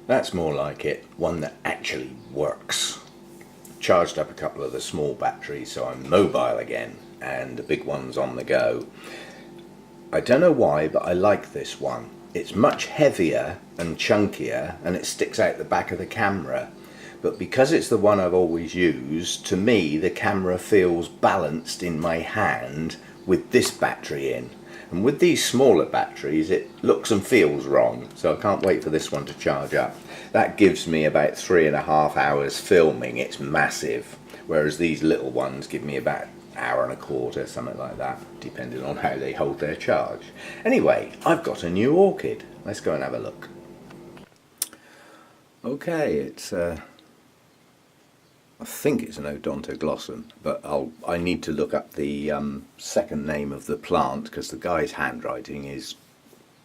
That's more like it. One that actually works. Charged up a couple of the small batteries, so I'm mobile again, and the big one's on the go. I don't know why, but I like this one. It's much heavier and chunkier, and it sticks out the back of the camera. But because it's the one I've always used, to me the camera feels balanced in my hand with this battery in. And with these smaller batteries it looks and feels wrong, so I can't wait for this one to charge up. That gives me about 3.5 hours filming. It's massive, whereas these little ones give me about an hour and a quarter, something like that, depending on how they hold their charge. Anyway, I've got a new orchid. Let's go and have a look. Okay, it's I think it's an Odontoglossum, but I need to look up the second name of the plant because the guy's handwriting is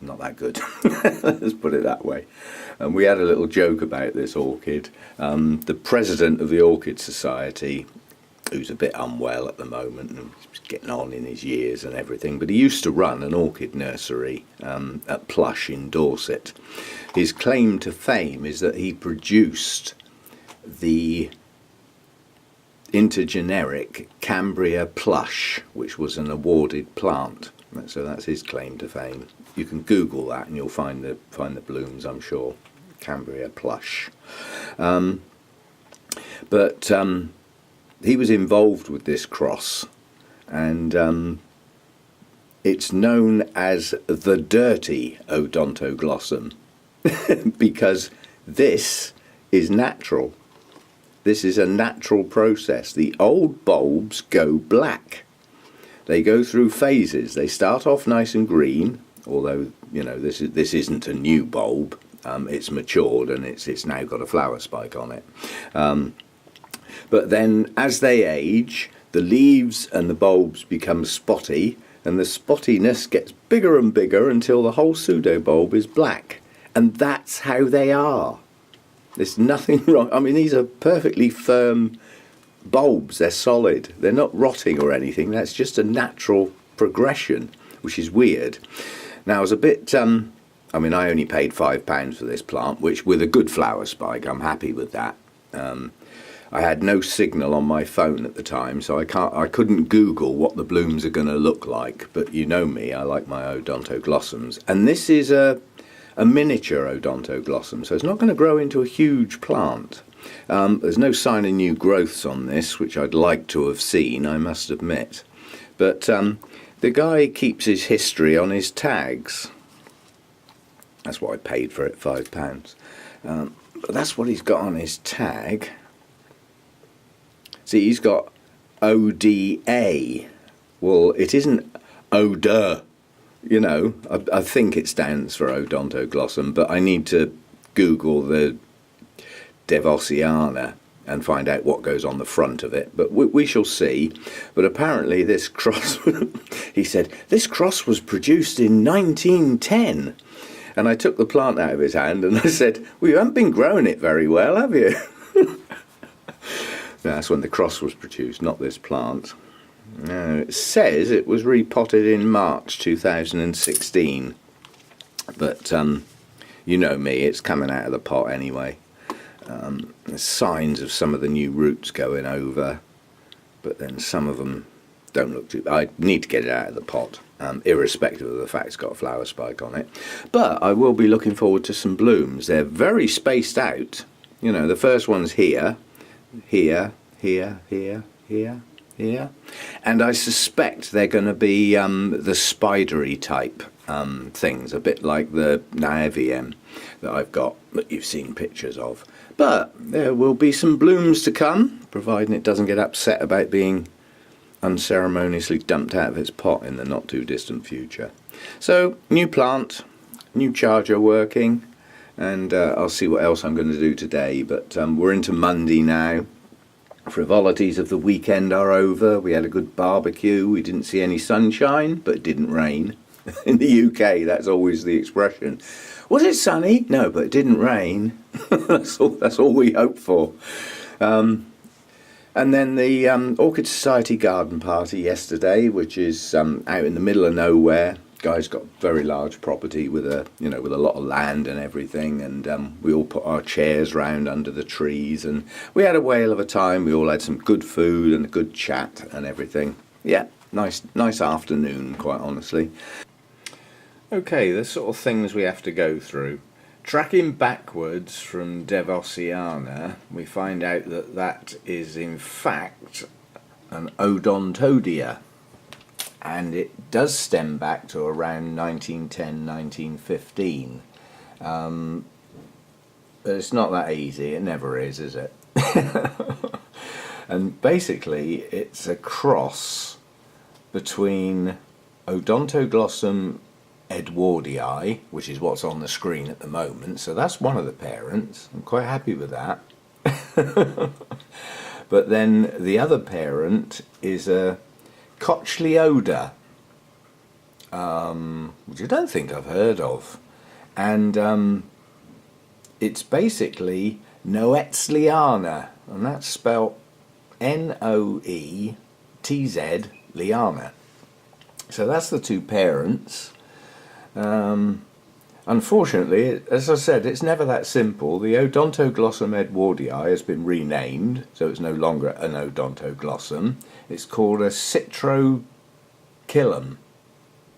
not that good. Let's put it that way. And we had a little joke about this orchid. The president of the Orchid Society, who's a bit unwell at the moment and he's getting on in his years and everything, but he used to run an orchid nursery at Plush in Dorset. His claim to fame is that he produced the intergeneric Cambria Plush, which was an awarded plant. So that's his claim to fame. You can Google that and you'll find the blooms, I'm sure. Cambria Plush. But he was involved with this cross, and it's known as the dirty Odontoglossum because this is natural. This is a natural process. The old bulbs go black. They go through phases. They start off nice and green, although this isn't a new bulb. It's matured and it's now got a flower spike on it. But then as they age, the leaves and the bulbs become spotty, and the spottiness gets bigger and bigger until the whole pseudobulb is black. And that's how they are. There's nothing wrong. I mean, these are perfectly firm bulbs. They're solid. They're not rotting or anything. That's just a natural progression, which is weird. Now, I was a bit... I mean, I only paid £5 for this plant, which with a good flower spike, I'm happy with that. I had no signal on my phone at the time, so I couldn't Google what the blooms are going to look like. But you know me, I like my Odontoglossums. And this is a miniature Odontoglossum, so it's not going to grow into a huge plant. There's no sign of new growths on this, which I'd like to have seen, I must admit. But the guy keeps his history on his tags. That's what I paid for it, £5. But that's what he's got on his tag. See, he's got ODA. Well, it isn't ODA. You know, I think it stands for Odontoglossum, but I need to Google the Devosiana and find out what goes on the front of it. But we shall see. But apparently this cross, he said, this cross was produced in 1910. And I took the plant out of his hand and I said, well, you haven't been growing it very well, have you? That's when the cross was produced, not this plant. No, it says it was repotted in March 2016, but you know me, it's coming out of the pot anyway. There's signs of some of the new roots going over, but then some of them don't look too... I need to get it out of the pot, irrespective of the fact it's got a flower spike on it. But I will be looking forward to some blooms. They're very spaced out. You know, the first one's here, here, here, here, here, here, and I suspect they're going to be the spidery type things, a bit like the Naeviem that I've got, that you've seen pictures of. But there will be some blooms to come, providing it doesn't get upset about being unceremoniously dumped out of its pot in the not too distant future. So, new plant, new charger working, and I'll see what else I'm going to do today. But we're into Monday now. Frivolities of the weekend are over. We had a good barbecue. We didn't see any sunshine, but it didn't rain. In the UK, that's always the expression. Was it sunny? No, but it didn't rain. That's all we hope for. And then the Orchid Society garden party yesterday, which is out in the middle of nowhere. Guy's got a very large property with a lot of land and everything, and we all put our chairs round under the trees, and we had a whale of a time. We all had some good food and a good chat and everything. Yeah, nice afternoon, quite honestly. Okay, the sort of things we have to go through. Tracking backwards from Devosiana, we find out that that is in fact an Odontodia, and it does stem back to around 1910, 1915. But it's not that easy, it never is it? And basically it's a cross between Odontoglossum Edwardii, which is what's on the screen at the moment, so that's one of the parents. I'm quite happy with that. But then the other parent is a Cochleoda, which I don't think I've heard of, and it's basically Noetzliana, and that's spelt Noetz liana. So that's the two parents. Unfortunately, as I said, it's never that simple. The Odontoglossum edwardii has been renamed, so it's no longer an Odontoglossum. It's called a Citrochyllum.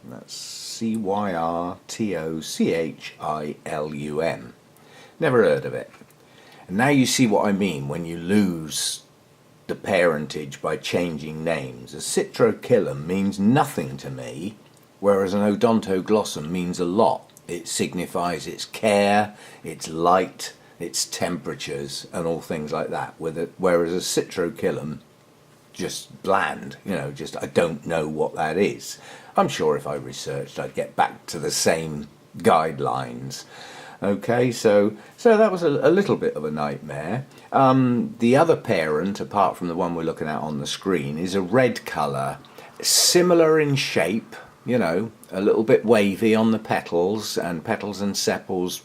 That's Cyrtochyllum. Never heard of it. And now you see what I mean when you lose the parentage by changing names. A Citrochyllum means nothing to me, whereas an Odontoglossum means a lot. It signifies its care, its light, its temperatures, and all things like that. Whereas a Citrochyllum, just bland, just I don't know what that is. I'm sure if I researched I'd get back to the same guidelines. Okay, so that was a little bit of a nightmare. The other parent, apart from the one we're looking at on the screen, is a red colour, similar in shape, a little bit wavy on the petals and sepals,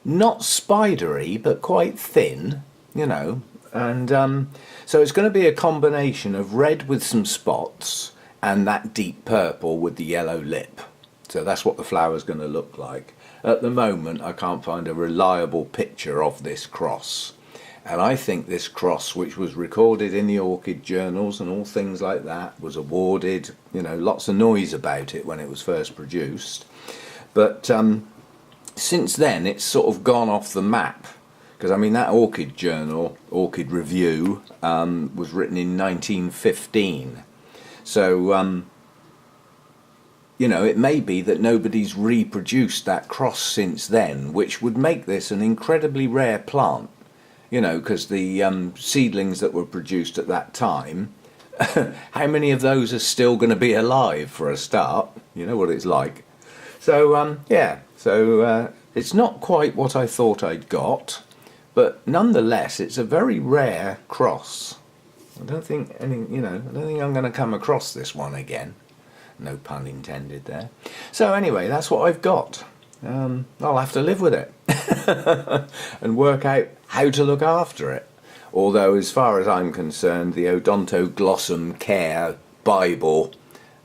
not spidery but quite thin, and so it's going to be a combination of red with some spots and that deep purple with the yellow lip. So that's what the flower's going to look like. At the moment I can't find a reliable picture of this cross, and I think this cross, which was recorded in the Orchid Journals and all things like that, was awarded, lots of noise about it when it was first produced. But since then it's sort of gone off the map, because that Orchid Journal, Orchid Review, was written in 1915. So it may be that nobody's reproduced that cross since then, which would make this an incredibly rare plant. Because the seedlings that were produced at that time, how many of those are still going to be alive for a start? You know what it's like. So, it's not quite what I thought I'd got, but nonetheless, it's a very rare cross. I don't think I'm going to come across this one again. No pun intended there. So anyway, that's what I've got. I'll have to live with it and work out how to look after it. Although, as far as I'm concerned, the Odontoglossum Care Bible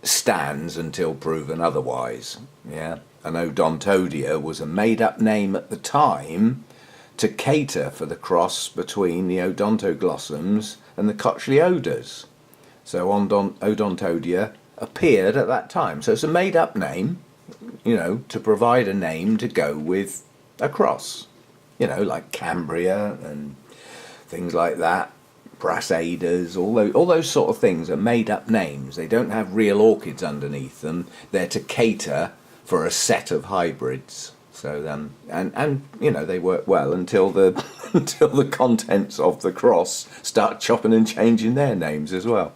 stands until proven otherwise. Yeah, an Odontodia was a made-up name at the time to cater for the cross between the Odontoglossums and the Cochleodas. So Odontodia appeared at that time. So it's a made-up name, to provide a name to go with a cross, like Cambria and things like that, Brassadas, all those sort of things are made-up names. They don't have real orchids underneath them. They're to cater for a set of hybrids. So and they work well until the until the contents of the cross start chopping and changing their names as well.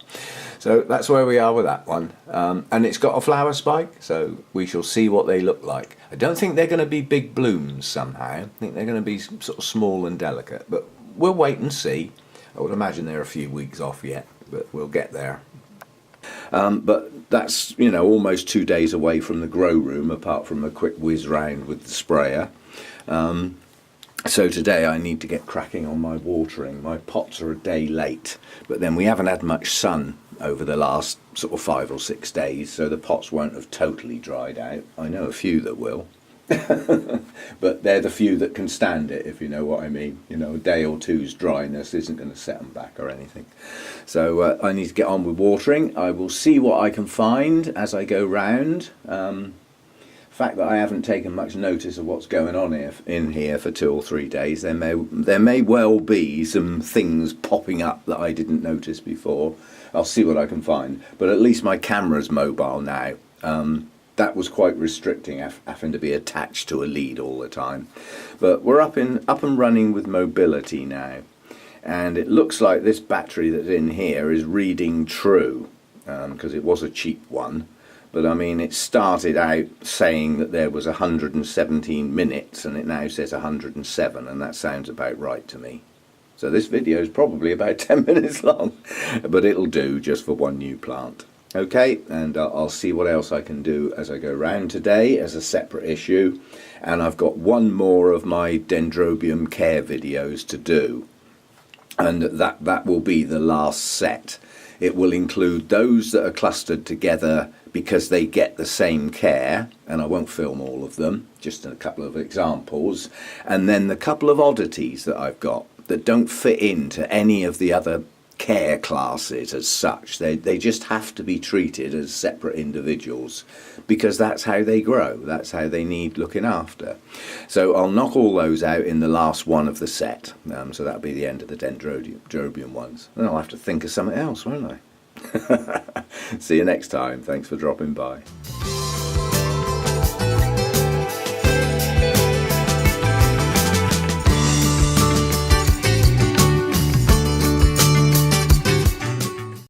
So that's where we are with that one. And it's got a flower spike, so we shall see what they look like. I don't think they're going to be big blooms somehow. I think they're going to be sort of small and delicate, but we'll wait and see. I would imagine they're a few weeks off yet, but we'll get there. But that's, almost 2 days away from the grow room, apart from a quick whiz round with the sprayer. So today I need to get cracking on my watering. My pots are a day late, but then we haven't had much sun over the last sort of 5 or 6 days, so the pots won't have totally dried out. I know a few that will. But they're the few that can stand it, if you know what I mean. You know, a day or two's dryness isn't going to set them back or anything. So I need to get on with watering. I will see what I can find as I go round. The fact that I haven't taken much notice of what's going on in here for 2 or 3 days, there may well be some things popping up that I didn't notice before. I'll see what I can find. But at least my camera's mobile now. That was quite restricting, having to be attached to a lead all the time. But we're up and running with mobility now. And it looks like this battery that's in here is reading true, because it was a cheap one. But I mean, it started out saying that there was 117 minutes, and it now says 107, and that sounds about right to me. So this video is probably about 10 minutes long, but it'll do just for one new plant. Okay, and I'll see what else I can do as I go round today as a separate issue. And I've got one more of my dendrobium care videos to do. And that will be the last set. It will include those that are clustered together because they get the same care. And I won't film all of them, just a couple of examples. And then the couple of oddities that I've got that don't fit into any of the other care classes as such. They just have to be treated as separate individuals because that's how they grow, that's how they need looking after. So I'll knock all those out in the last one of the set, so that'll be the end of the dendrobium ones. Then I'll have to think of something else, won't I? See you next time. Thanks for dropping by.